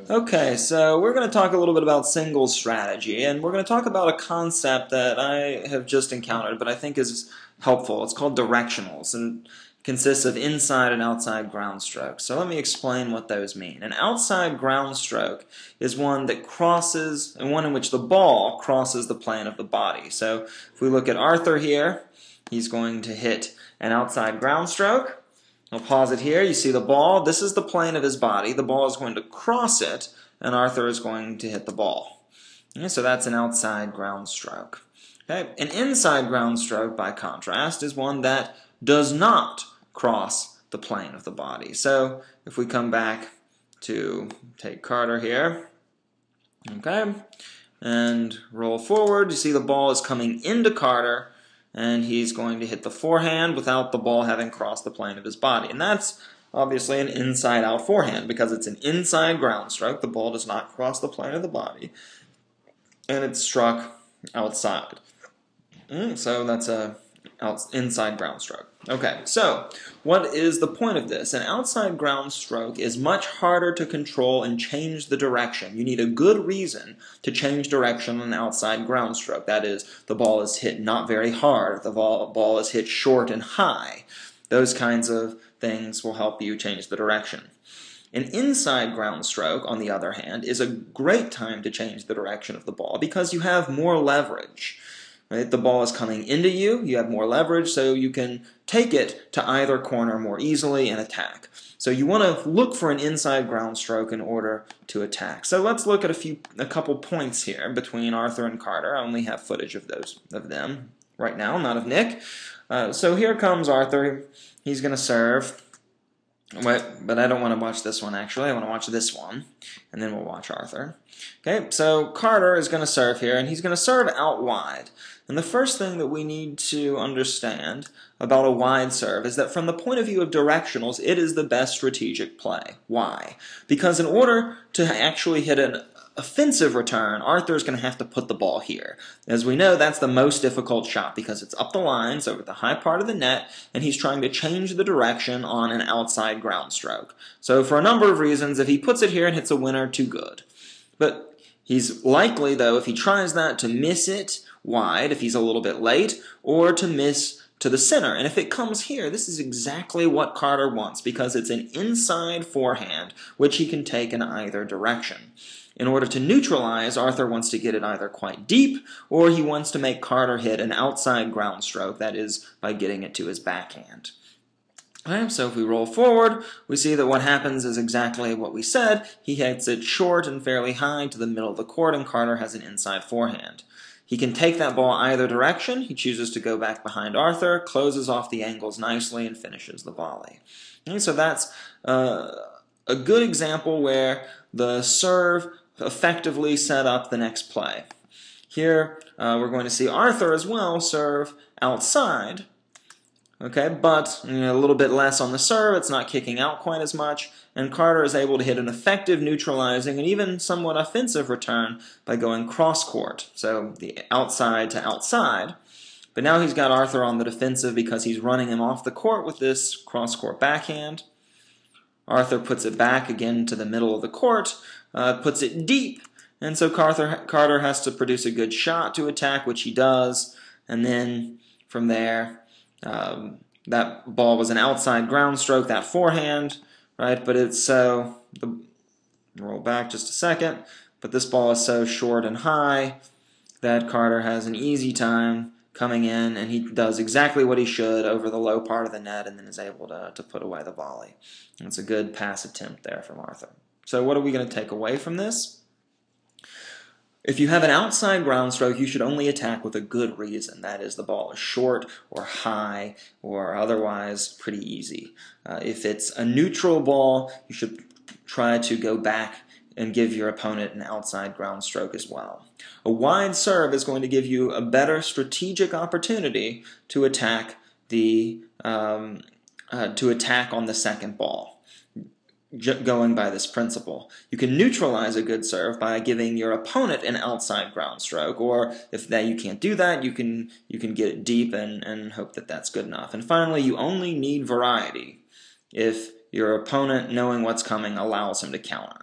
Okay, so we're going to talk a little bit about singles strategy, and we're going to talk about a concept that I have just encountered, but I think is helpful. It's called directionals, and consists of inside and outside ground strokes. So let me explain what those mean. An outside ground stroke is one that crosses, and one in which the ball crosses the plane of the body. So if we look at Arthur here, he's going to hit an outside ground stroke. I'll pause it here. You see the ball. This is the plane of his body. The ball is going to cross it, and Arthur is going to hit the ball. Okay, so that's an outside ground stroke. Okay, an inside ground stroke, by contrast, is one that does not cross the plane of the body. So if we come back to take Carter here, okay, and roll forward, you see the ball is coming into Carter, and he's going to hit the forehand without the ball having crossed the plane of his body. And that's obviously an inside-out forehand because it's an inside ground stroke. The ball does not cross the plane of the body, and it's struck outside. So that's a inside ground stroke. Okay, so what is the point of this? An outside ground stroke is much harder to control and change the direction. You need a good reason to change direction on an outside ground stroke. That is, the ball is hit not very hard, the ball is hit short and high. Those kinds of things will help you change the direction. An inside ground stroke, on the other hand, is a great time to change the direction of the ball because you have more leverage. Right? The ball is coming into you, you have more leverage, so you can take it to either corner more easily and attack. So you want to look for an inside ground stroke in order to attack. So let's look at a couple points here between Arthur and Carter. I only have footage of them right now, not of Nick. So here comes Arthur. He's going to serve. But I don't want to watch this one, actually. I want to watch this one, and then we'll watch Arthur. Okay, so Carter is going to serve here, and he's going to serve out wide. And the first thing that we need to understand about a wide serve is that from the point of view of directionals, it is the best strategic play. Why? Because in order to actually hit an offensive return, Arthur is going to have to put the ball here. As we know, that's the most difficult shot because it's up the lines over the high part of the net, and he's trying to change the direction on an outside ground stroke. So for a number of reasons, if he puts it here and hits a winner, too good. But he's likely, though, if he tries that, to miss it wide if he's a little bit late, or to miss to the center. And if it comes here, this is exactly what Carter wants because it's an inside forehand, which he can take in either direction. In order to neutralize, Arthur wants to get it either quite deep, or he wants to make Carter hit an outside ground stroke, that is, by getting it to his backhand. Okay, so if we roll forward, we see that what happens is exactly what we said. He hits it short and fairly high to the middle of the court, and Carter has an inside forehand. He can take that ball either direction. He chooses to go back behind Arthur, closes off the angles nicely, and finishes the volley. Okay, so that's a good example where the serve effectively set up the next play. Here, we're going to see Arthur as well serve outside, okay, but a little bit less on the serve. It's not kicking out quite as much, and Carter is able to hit an effective neutralizing and even somewhat offensive return by going cross-court, so the outside to outside. But now he's got Arthur on the defensive because he's running him off the court with this cross-court backhand. Arthur puts it back again to the middle of the court, puts it deep, and so Carter has to produce a good shot to attack, which he does, and then from there, that ball was an outside ground stroke, that forehand, right? But it's so, roll back just a second, but this ball is so short and high that Carter has an easy time coming in, and he does exactly what he should over the low part of the net and then is able to put away the volley. And it's a good pass attempt there from Arthur. So what are we going to take away from this? If you have an outside ground stroke, you should only attack with a good reason. That is, the ball is short or high or otherwise pretty easy. If it's a neutral ball, you should try to go back and give your opponent an outside ground stroke as well. A wide serve is going to give you a better strategic opportunity to attack on the second ball. Going by this principle. You can neutralize a good serve by giving your opponent an outside ground stroke, or if you can't do that, you can get it deep and hope that that's good enough. And finally, you only need variety if your opponent, knowing what's coming, allows him to counter.